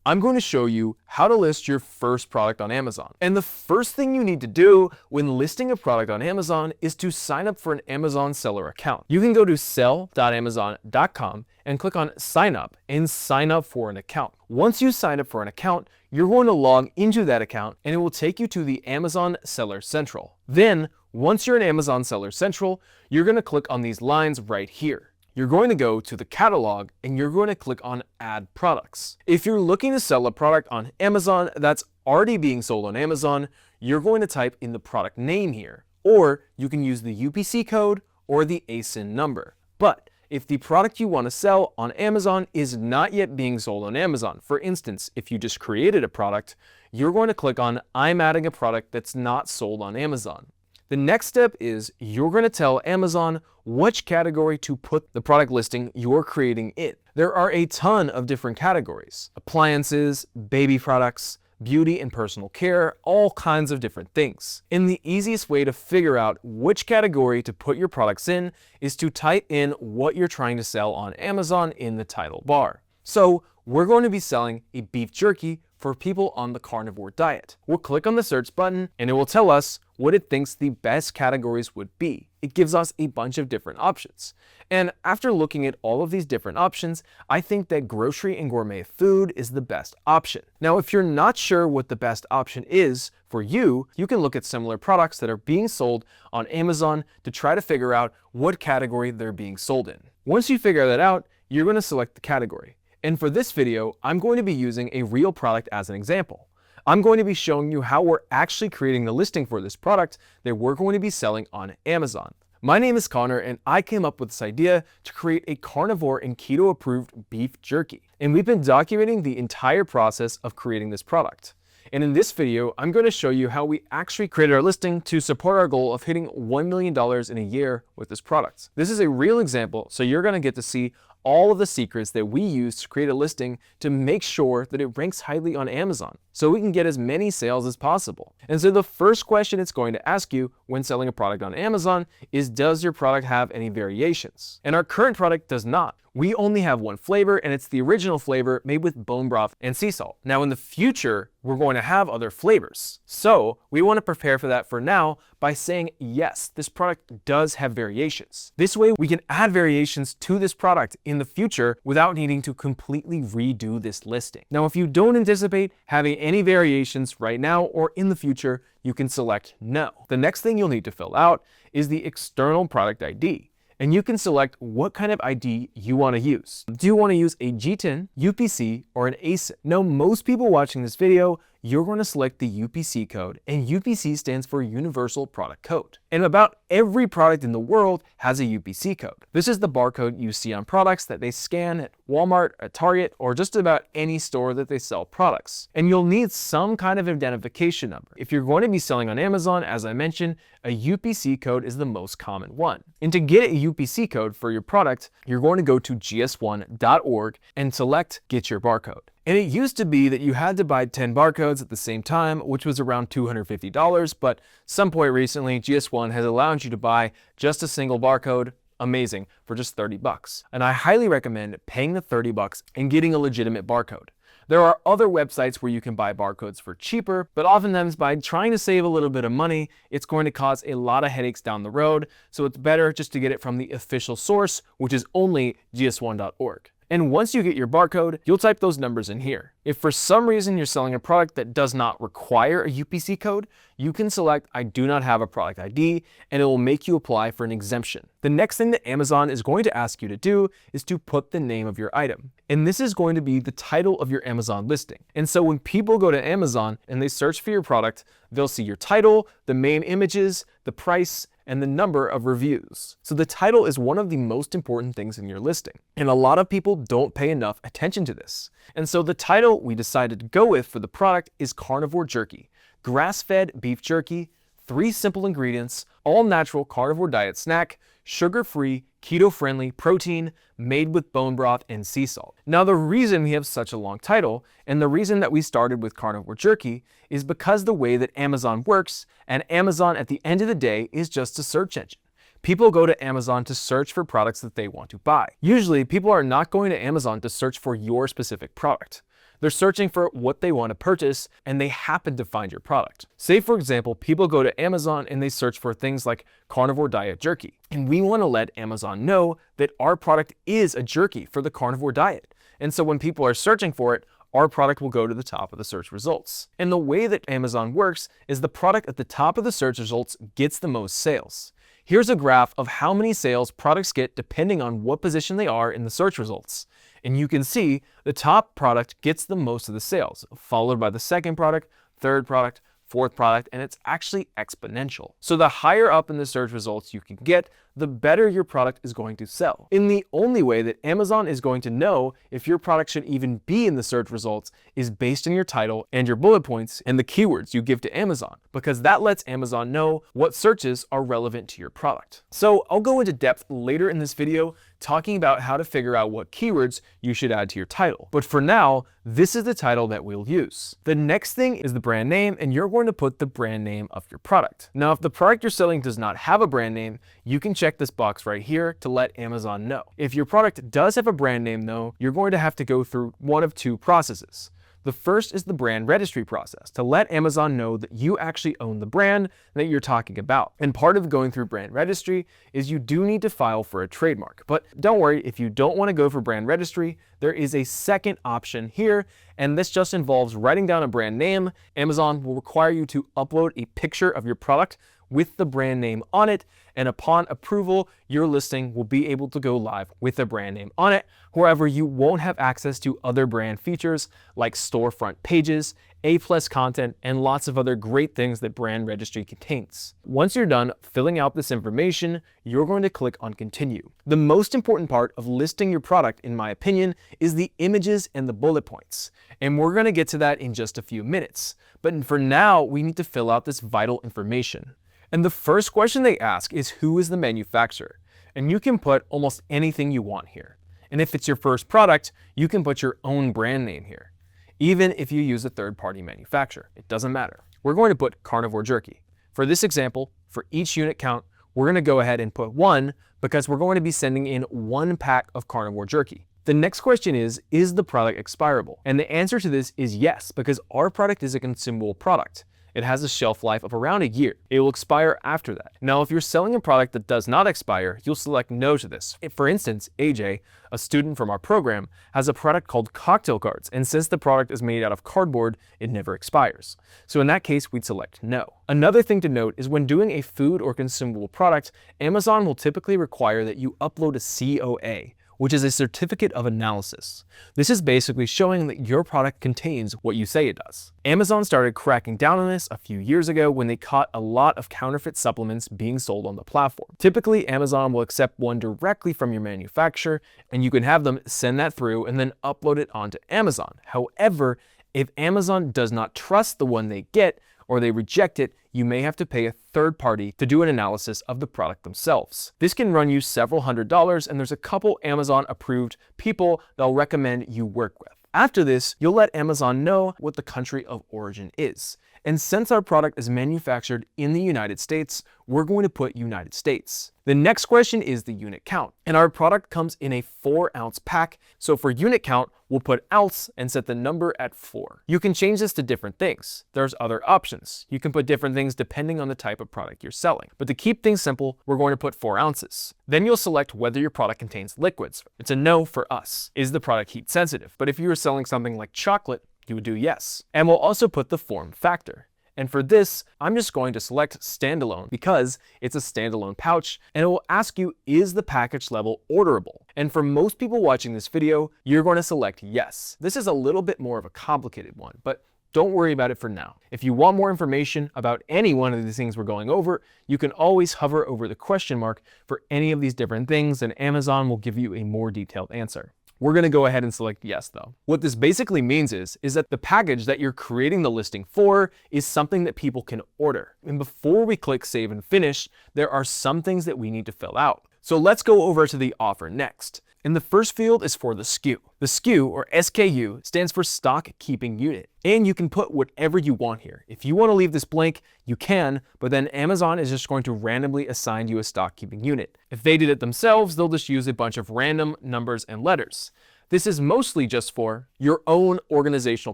I'm going to show you how to list your first product on Amazon. And the first thing you need to do when listing a product on Amazon is to sign up for an Amazon seller account. You can go to sell.amazon.com and click on sign up and sign up for an account. Once you sign up for an account, you're going to log into that account and it will take you to the Amazon Seller Central. Then, once you're in Amazon Seller Central, you're going to click on these lines right here. You're going to go to the catalog and you're going to click on add products. If you're looking to sell a product on Amazon that's already being sold on Amazon, you're going to type in the product name here, or you can use the UPC code or the ASIN number. But if the product you want to sell on Amazon is not yet being sold on Amazon, for instance, if you just created a product, you're going to click on I'm adding a product that's not sold on Amazon. The next step is you're going to tell Amazon which category to put the product listing you're creating in. There are a ton of different categories: appliances, baby products, beauty and personal care, all kinds of different things. And the easiest way to figure out which category to put your products in is to type in what you're trying to sell on Amazon in the title bar. So we're going to be selling a beef jerky for people on the carnivore diet. We'll click on the search button and it will tell us what it thinks the best categories would be. It gives us a bunch of different options. And after looking at all of these different options, I think that grocery and gourmet food is the best option. Now, if you're not sure what the best option is for you, you can look at similar products that are being sold on Amazon to try to figure out what category they're being sold in. Once you figure that out, you're going to select the category. And for this video, I'm going to be using a real product as an example. I'm going to be showing you how we're actually creating the listing for this product that we're going to be selling on Amazon. My name is Connor and I came up with this idea to create a carnivore and keto approved beef jerky. And we've been documenting the entire process of creating this product. And in this video, I'm going to show you how we actually created our listing to support our goal of hitting $1 million in a year with this product. This is a real example, so you're going to get to see all of the secrets that we use to create a listing to make sure that it ranks highly on Amazon, so we can get as many sales as possible. And so the first question it's going to ask you when selling a product on Amazon is, does your product have any variations? And our current product does not. We only have one flavor, and it's the original flavor made with bone broth and sea salt. Now in the future, we're going to have other flavors. So we want to prepare for that for now by saying, yes, this product does have variations. This way we can add variations to this product in the future without needing to completely redo this listing. Now, if you don't anticipate having any variations right now or in the future, you can select no. The next thing you'll need to fill out is the external product ID. And you can select what kind of ID you want to use. Do you want to use a GTIN, UPC, or an ASIN? Now, most people watching this video, you're going to select the UPC code, and UPC stands for Universal Product Code. And about every product in the world has a UPC code. This is the barcode you see on products that they scan at Walmart, at Target, or just about any store that they sell products. And you'll need some kind of identification number. If you're going to be selling on Amazon, as I mentioned, a UPC code is the most common one. And to get a UPC code for your product, you're going to go to gs1.org and select Get Your Barcode. And it used to be that you had to buy 10 barcodes at the same time, which was around $250, but some point recently, GS1 has allowed you to buy just a single barcode, amazing, for just $30. And I highly recommend paying the $30 and getting a legitimate barcode. There are other websites where you can buy barcodes for cheaper, but oftentimes by trying to save a little bit of money, it's going to cause a lot of headaches down the road, so it's better just to get it from the official source, which is only gs1.org. And once you get your barcode, you'll type those numbers in here. If for some reason you're selling a product that does not require a UPC code, you can select I do not have a product ID, and it will make you apply for an exemption. The next thing that Amazon is going to ask you to do is to put the name of your item. And this is going to be the title of your Amazon listing. And so when people go to Amazon and they search for your product, they'll see your title, the main images, the price, and the number of reviews. So the title is one of the most important things in your listing. And a lot of people don't pay enough attention to this. And so the title we decided to go with for the product is Carnivore Jerky. Grass-fed beef jerky, 3 simple ingredients, all-natural carnivore diet snack, sugar-free, keto-friendly protein made with bone broth and sea salt. Now, the reason we have such a long title and the reason that we started with carnivore jerky is because the way that Amazon works, and Amazon at the end of the day is just a search engine. People go to Amazon to search for products that they want to buy. Usually, people are not going to Amazon to search for your specific product. They're searching for what they want to purchase, and they happen to find your product. Say, for example, people go to Amazon and they search for things like carnivore diet jerky. And we want to let Amazon know that our product is a jerky for the carnivore diet. And so when people are searching for it, our product will go to the top of the search results. And the way that Amazon works is the product at the top of the search results gets the most sales. Here's a graph of how many sales products get depending on what position they are in the search results. And you can see the top product gets the most of the sales, followed by the second product, third product, fourth product, and it's actually exponential. So the higher up in the search results you can get, the better your product is going to sell. And the only way that Amazon is going to know if your product should even be in the search results is based on your title and your bullet points and the keywords you give to Amazon, because that lets Amazon know what searches are relevant to your product. So I'll go into depth later in this video talking about how to figure out what keywords you should add to your title. But for now, this is the title that we'll use. The next thing is the brand name, and you're going to put the brand name of your product. Now, if the product you're selling does not have a brand name, you can check this box right here to let Amazon know. If your product does have a brand name though, you're going to have to go through one of two processes. The first is the brand registry process to let Amazon know that you actually own the brand that you're talking about. And part of going through brand registry is you do need to file for a trademark. But don't worry, if you don't want to go for brand registry, there is a second option here, and this just involves writing down a brand name. Amazon will require you to upload a picture of your product with the brand name on it, and upon approval, your listing will be able to go live with a brand name on it. However, you won't have access to other brand features like storefront pages, A+ content, and lots of other great things that brand registry contains. Once you're done filling out this information, you're going to click on continue. The most important part of listing your product, in my opinion, is the images and the bullet points. And we're going to get to that in just a few minutes. But for now, we need to fill out this vital information. And the first question they ask is, who is the manufacturer? And you can put almost anything you want here. And if it's your first product, you can put your own brand name here. Even if you use a third-party manufacturer, it doesn't matter. We're going to put carnivore jerky. For this example, for each unit count, we're going to go ahead and put 1 because we're going to be sending in 1 pack of carnivore jerky. The next question is the product expirable? And the answer to this is yes, because our product is a consumable product. It has a shelf life of around a year. It will expire after that. Now, if you're selling a product that does not expire, you'll select no to this. For instance, AJ, a student from our program, has a product called cocktail cards, and since the product is made out of cardboard, it never expires. So in that case, we'd select no. Another thing to note is when doing a food or consumable product, Amazon will typically require that you upload a COA, which is a certificate of analysis. This is basically showing that your product contains what you say it does. Amazon started cracking down on this a few years ago when they caught a lot of counterfeit supplements being sold on the platform. Typically, Amazon will accept one directly from your manufacturer, and you can have them send that through and then upload it onto Amazon. However, if Amazon does not trust the one they get, or they reject it, you may have to pay a third party to do an analysis of the product themselves. This can run you several $100s, and there's a couple Amazon approved people they'll recommend you work with. After this, you'll let Amazon know what the country of origin is. And since our product is manufactured in the United States, we're going to put United States. The next question is the unit count. And our product comes in a 4-ounce pack. So for unit count, we'll put ounce and set the number at 4. You can change this to different things. There's other options. You can put different things depending on the type of product you're selling. But to keep things simple, we're going to put 4 ounces. Then you'll select whether your product contains liquids. It's a no for us. Is the product heat sensitive? But if you were selling something like chocolate, you would do yes. And we'll also put the form factor. And for this, I'm just going to select standalone because it's a standalone pouch, and it will ask you, is the package level orderable? And for most people watching this video, you're going to select yes. This is a little bit more of a complicated one, but don't worry about it for now. If you want more information about any one of these things we're going over, you can always hover over the question mark for any of these different things, and Amazon will give you a more detailed answer. We're going to go ahead and select yes though. What this basically means is that the package that you're creating the listing for is something that people can order. And before we click save and finish, there are some things that we need to fill out. So let's go over to the offer next. And the first field is for the SKU. The SKU, or SKU, stands for stock keeping unit. And you can put whatever you want here. If you want to leave this blank, you can, but then Amazon is just going to randomly assign you a stock keeping unit. If they did it themselves, they'll just use a bunch of random numbers and letters. This is mostly just for your own organizational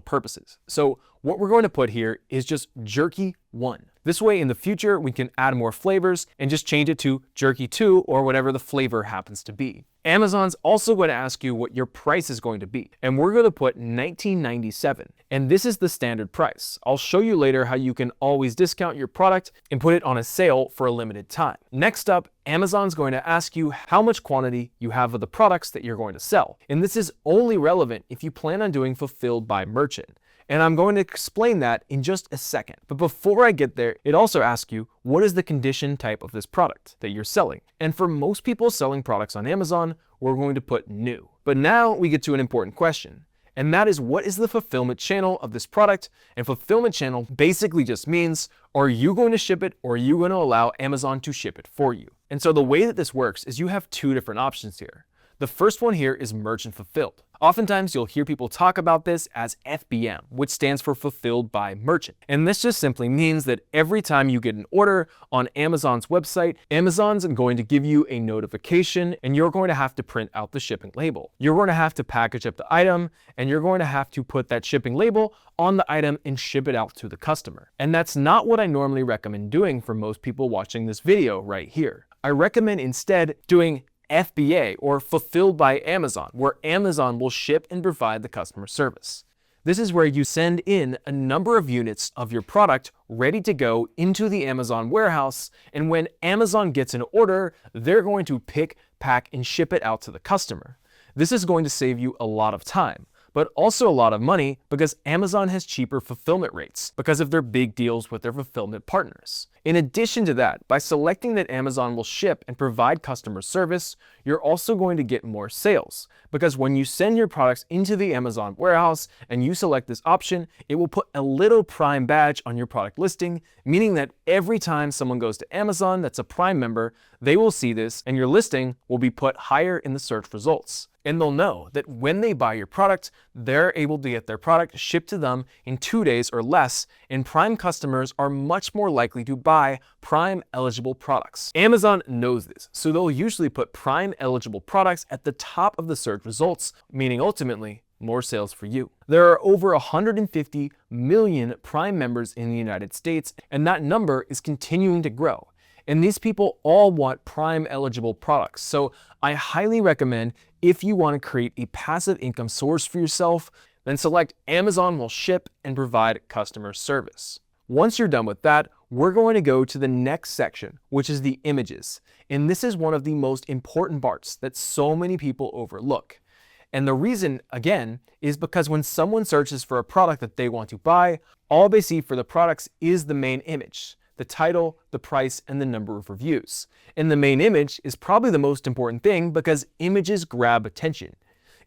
purposes. So what we're going to put here is just jerky 1. This way in the future, we can add more flavors and just change it to jerky 2 or whatever the flavor happens to be. Amazon's also going to ask you what your price is going to be, and we're going to put $19.97, and this is the standard price. I'll show you later how you can always discount your product and put it on a sale for a limited time. Next up, Amazon's going to ask you how much quantity you have of the products that you're going to sell, and this is only relevant if you plan on doing fulfilled by merchant. And I'm going to explain that in just a second. But before I get there, it also asks you, what is the condition type of this product that you're selling? And for most people selling products on Amazon, we're going to put new. But now we get to an important question. And that is, what is the fulfillment channel of this product? And fulfillment channel basically just means, are you going to ship it or are you going to allow Amazon to ship it for you? And so the way that this works is you have two different options here. The first one here is merchant fulfilled. Oftentimes you'll hear people talk about this as FBM, which stands for fulfilled by merchant. And this just simply means that every time you get an order on Amazon's website, Amazon's going to give you a notification and you're going to have to print out the shipping label. You're going to have to package up the item and you're going to have to put that shipping label on the item and ship it out to the customer. And that's not what I normally recommend doing for most people watching this video right here. I recommend instead doing FBA, or fulfilled by Amazon, where Amazon will ship and provide the customer service. This is where you send in a number of units of your product ready to go into the Amazon warehouse, and when Amazon gets an order, they're going to pick, pack, and ship it out to the customer. This is going to save you a lot of time, but also a lot of money because Amazon has cheaper fulfillment rates because of their big deals with their fulfillment partners. In addition to that, by selecting that Amazon will ship and provide customer service, you're also going to get more sales because when you send your products into the Amazon warehouse and you select this option, it will put a little Prime badge on your product listing, meaning that every time someone goes to Amazon that's a Prime member, they will see this and your listing will be put higher in the search results. And they'll know that when they buy your product, they're able to get their product shipped to them in 2 days or less, and Prime customers are much more likely to buy Prime eligible products. Amazon knows this, so they'll usually put Prime eligible products at the top of the search results, meaning ultimately more sales for you. There are over 150 million Prime members in the United States, and that number is continuing to grow. And these people all want Prime eligible products. So I highly recommend, if you want to create a passive income source for yourself, then select Amazon will ship and provide customer service. Once you're done with that, we're going to go to the next section, which is the images. And this is one of the most important parts that so many people overlook. And the reason, again, is because when someone searches for a product that they want to buy, all they see for the products is the main image. The title, the price, and the number of reviews. And the main image is probably the most important thing because images grab attention.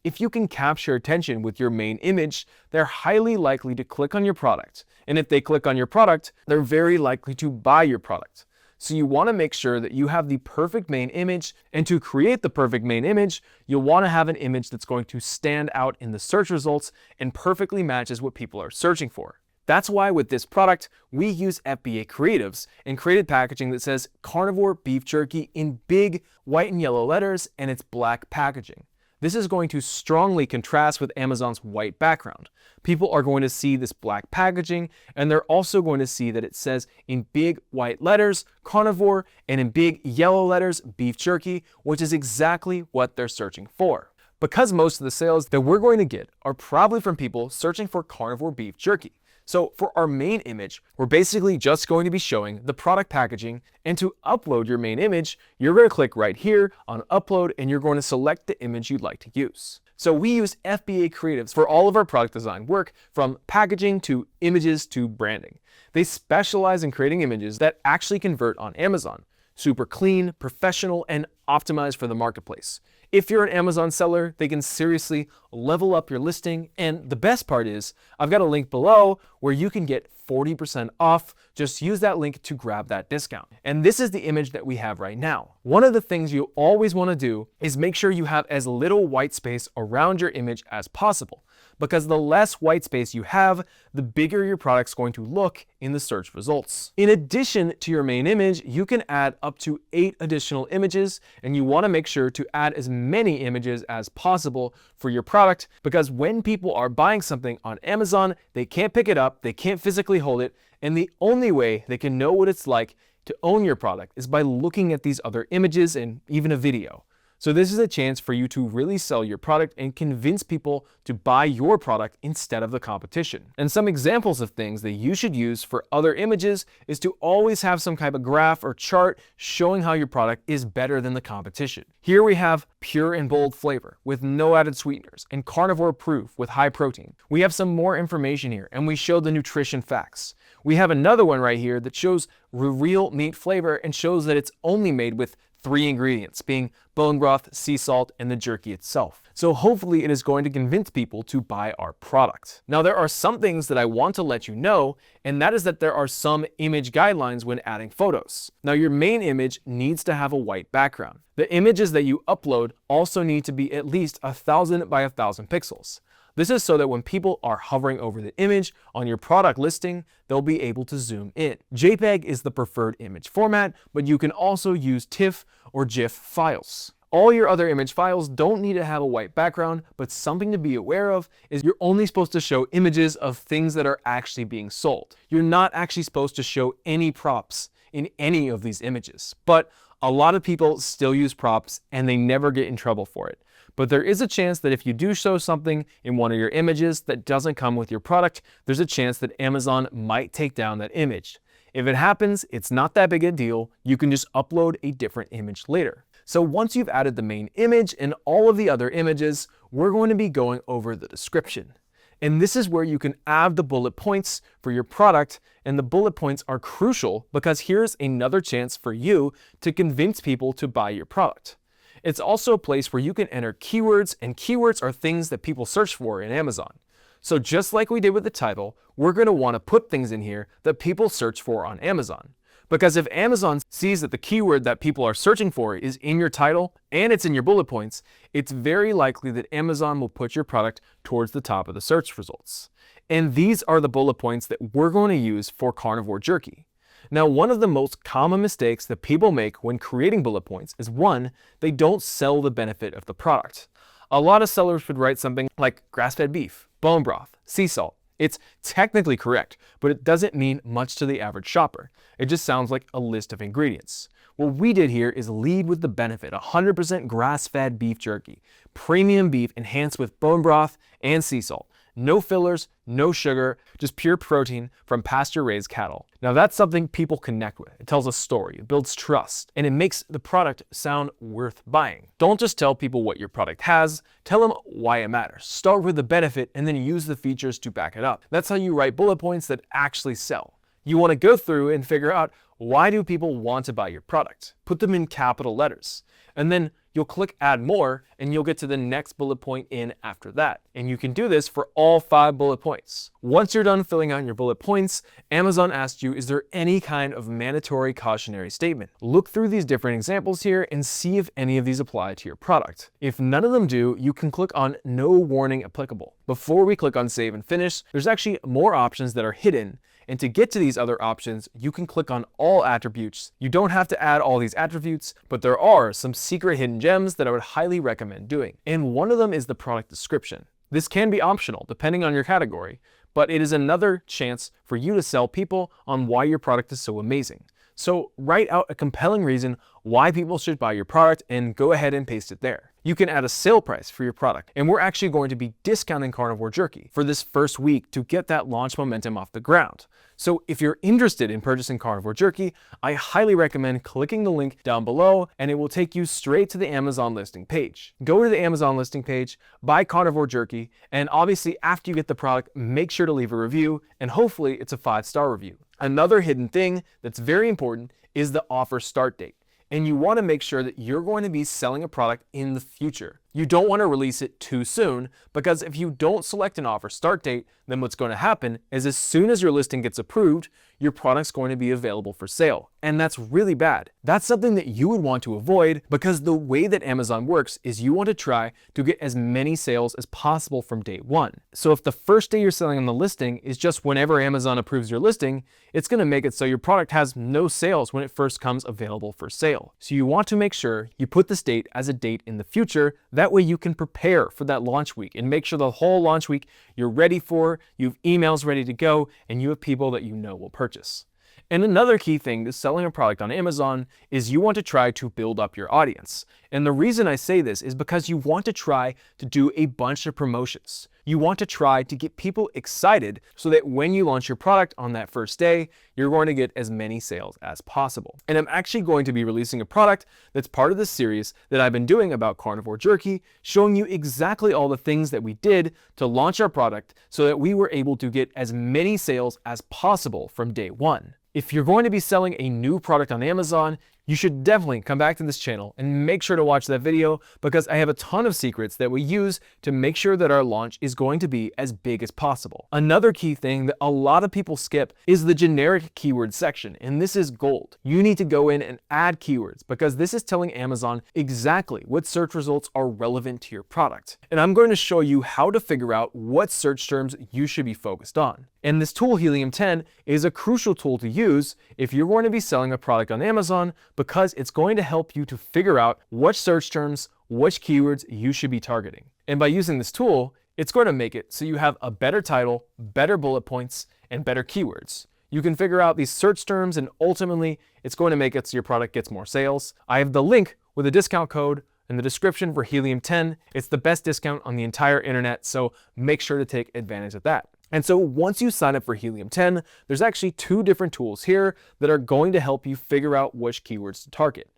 If you can capture attention with your main image, they're highly likely to click on your product. And if they click on your product, they're very likely to buy your product. So you want to make sure that you have the perfect main image, and to create the perfect main image, you'll want to have an image that's going to stand out in the search results and perfectly matches what people are searching for. That's why with this product, we use FBA creatives and created packaging that says carnivore beef jerky in big white and yellow letters, and it's black packaging. This is going to strongly contrast with Amazon's white background. People are going to see this black packaging, and they're also going to see that it says in big white letters, carnivore, and in big yellow letters, beef jerky, which is exactly what they're searching for. Because most of the sales that we're going to get are probably from people searching for carnivore beef jerky. So for our main image, we're basically just going to be showing the product packaging, and to upload your main image, you're going to click right here on upload and you're going to select the image you'd like to use. So we use FBA creatives for all of our product design work, from packaging to images to branding. They specialize in creating images that actually convert on Amazon. Super clean, professional, and optimized for the marketplace. If you're an Amazon seller, they can seriously level up your listing, and the best part is I've got a link below where you can get 40% off. Just use that link to grab that discount. And this is the image that we have right now. One of the things you always want to do is make sure you have as little white space around your image as possible, because the less white space you have, the bigger your product's going to look in the search results. In addition to your main image, you can add up to 8 additional images, and you want to make sure to add as many images as possible for your product, because when people are buying something on Amazon, they can't pick it up, they can't physically hold it, and the only way they can know what it's like to own your product is by looking at these other images and even a video. So this is a chance for you to really sell your product and convince people to buy your product instead of the competition. And some examples of things that you should use for other images is to always have some kind of graph or chart showing how your product is better than the competition. Here we have pure and bold flavor with no added sweeteners and carnivore proof with high protein. We have some more information here and we show the nutrition facts. We have another one right here that shows real meat flavor and shows that it's only made with 3 ingredients, being bone broth, sea salt, and the jerky itself. So hopefully it is going to convince people to buy our product. Now there are some things that I want to let you know, and that is that there are some image guidelines when adding photos. Now your main image needs to have a white background. The images that you upload also need to be at least 1000 by 1000 pixels. This is so that when people are hovering over the image on your product listing, they'll be able to zoom in. JPEG is the preferred image format, but you can also use TIFF or GIF files. All your other image files don't need to have a white background, but something to be aware of is you're only supposed to show images of things that are actually being sold. You're not actually supposed to show any props in any of these images, but a lot of people still use props and they never get in trouble for it. But there is a chance that if you do show something in one of your images that doesn't come with your product, there's a chance that Amazon might take down that image. If it happens, it's not that big a deal. You can just upload a different image later. So once you've added the main image and all of the other images, we're going to be going over the description. And this is where you can add the bullet points for your product, and the bullet points are crucial because here's another chance for you to convince people to buy your product. It's also a place where you can enter keywords, and keywords are things that people search for in Amazon. So just like we did with the title, we're going to want to put things in here that people search for on Amazon. Because if Amazon sees that the keyword that people are searching for is in your title and it's in your bullet points, it's very likely that Amazon will put your product towards the top of the search results. And these are the bullet points that we're going to use for carnivore jerky. Now, one of the most common mistakes that people make when creating bullet points is, one, they don't sell the benefit of the product. A lot of sellers would write something like grass-fed beef, bone broth, sea salt. It's technically correct, but it doesn't mean much to the average shopper. It just sounds like a list of ingredients. What we did here is lead with the benefit: 100% grass-fed beef jerky, premium beef enhanced with bone broth and sea salt. No fillers, no sugar, just pure protein from pasture-raised cattle. Now that's something people connect with. It tells a story, it builds trust, and it makes the product sound worth buying. Don't just tell people what your product has, tell them why it matters. Start with the benefit and then use the features to back it up. That's how you write bullet points that actually sell. You want to go through and figure out, why do people want to buy your product? Put them in capital letters. And then you'll click add more and you'll get to the next bullet point in after that. And you can do this for all 5 bullet points. Once you're done filling out your bullet points, Amazon asks you, is there any kind of mandatory cautionary statement? Look through these different examples here and see if any of these apply to your product. If none of them do, you can click on no warning applicable. Before we click on save and finish, there's actually more options that are hidden. And to get to these other options, you can click on all attributes. You don't have to add all these attributes, but there are some secret hidden gems that I would highly recommend doing. And one of them is the product description. This can be optional depending on your category, but it is another chance for you to sell people on why your product is so amazing. So write out a compelling reason why people should buy your product and go ahead and paste it there. You can add a sale price for your product, and we're actually going to be discounting carnivore jerky for this first week to get that launch momentum off the ground. So if you're interested in purchasing carnivore jerky, I highly recommend clicking the link down below and it will take you straight to the Amazon listing page. Go to the Amazon listing page, buy carnivore jerky, and obviously after you get the product, make sure to leave a review, and hopefully it's a 5-star review. Another hidden thing that's very important is the offer start date. And you want to make sure that you're going to be selling a product in the future. You don't want to release it too soon, because if you don't select an offer start date, then what's going to happen is as soon as your listing gets approved, your product's going to be available for sale. And that's really bad. That's something that you would want to avoid, because the way that Amazon works is you want to try to get as many sales as possible from day one. So if the first day you're selling on the listing is just whenever Amazon approves your listing, it's going to make it so your product has no sales when it first comes available for sale. So you want to make sure you put this date as a date in the future. That way you can prepare for that launch week and make sure the whole launch week you're ready for, you have emails ready to go, and you have people that you know will purchase. And another key thing to selling a product on Amazon is you want to try to build up your audience. And the reason I say this is because you want to try to do a bunch of promotions. You want to try to get people excited so that when you launch your product on that first day, you're going to get as many sales as possible. And I'm actually going to be releasing a product that's part of this series that I've been doing about carnivore jerky, showing you exactly all the things that we did to launch our product so that we were able to get as many sales as possible from day one. If you're going to be selling a new product on Amazon, you should definitely come back to this channel and make sure to watch that video, because I have a ton of secrets that we use to make sure that our launch is going to be as big as possible. Another key thing that a lot of people skip is the generic keyword section, and this is gold. You need to go in and add keywords, because this is telling Amazon exactly what search results are relevant to your product. And I'm going to show you how to figure out what search terms you should be focused on. And this tool, Helium 10, is a crucial tool to use if you're going to be selling a product on Amazon, because it's going to help you to figure out which search terms, which keywords you should be targeting. And by using this tool, it's going to make it so you have a better title, better bullet points, and better keywords. You can figure out these search terms, and ultimately, it's going to make it so your product gets more sales. I have the link with a discount code in the description for Helium 10. It's the best discount on the entire internet, so make sure to take advantage of that. And so once you sign up for Helium 10, there's actually two different tools here that are going to help you figure out which keywords to target.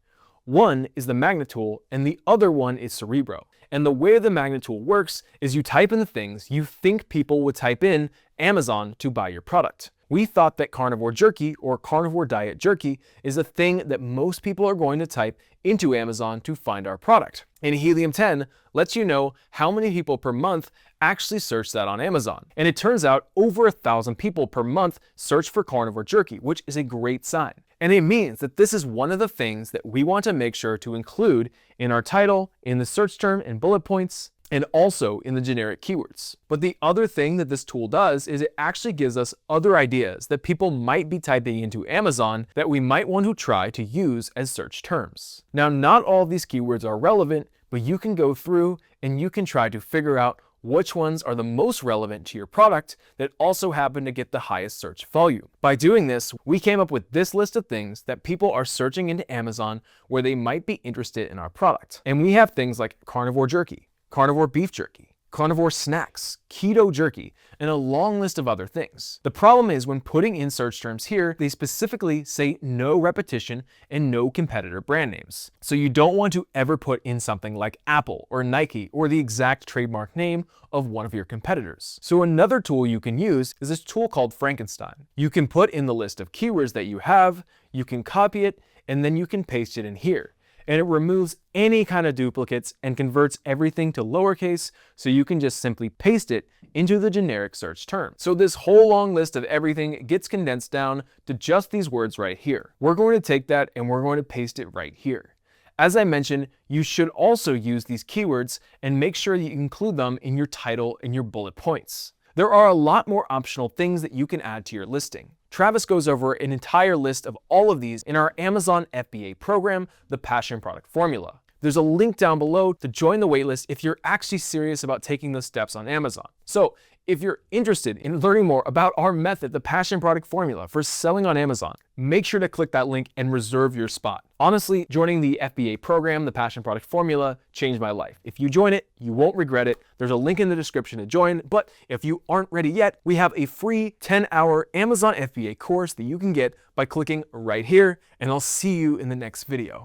One is the Magnet tool, and the other one is Cerebro. And the way the Magnet tool works is you type in the things you think people would type in Amazon to buy your product. We thought that carnivore jerky or carnivore diet jerky is a thing that most people are going to type into Amazon to find our product. And Helium 10 lets you know how many people per month actually search that on Amazon. And it turns out over 1,000 people per month search for carnivore jerky, which is a great sign. And it means that this is one of the things that we want to make sure to include in our title, in the search term and bullet points, and also in the generic keywords. But the other thing that this tool does is it actually gives us other ideas that people might be typing into Amazon that we might want to try to use as search terms. Now, not all of these keywords are relevant, but you can go through and you can try to figure out which ones are the most relevant to your product that also happen to get the highest search volume. By doing this, we came up with this list of things that people are searching into Amazon where they might be interested in our product. And we have things like carnivore jerky, carnivore beef jerky, carnivore snacks, keto jerky, and a long list of other things. The problem is when putting in search terms here, they specifically say no repetition and no competitor brand names. So you don't want to ever put in something like Apple or Nike or the exact trademark name of one of your competitors. So another tool you can use is this tool called Frankenstein. You can put in the list of keywords that you have, you can copy it, and then you can paste it in here. And it removes any kind of duplicates and converts everything to lowercase, so you can just simply paste it into the generic search term. So this whole long list of everything gets condensed down to just these words right here. We're going to take that and we're going to paste it right here. As I mentioned, you should also use these keywords and make sure you include them in your title and your bullet points. There are a lot more optional things that you can add to your listing. Travis goes over an entire list of all of these in our Amazon FBA program, the Passion Product Formula. There's a link down below to join the waitlist if you're actually serious about taking those steps on Amazon. So if you're interested in learning more about our method, the Passion Product Formula for selling on Amazon, make sure to click that link and reserve your spot. Honestly, joining the FBA program, the Passion Product Formula, changed my life. If you join it, you won't regret it. There's a link in the description to join, but if you aren't ready yet, we have a free 10-hour Amazon FBA course that you can get by clicking right here, and I'll see you in the next video.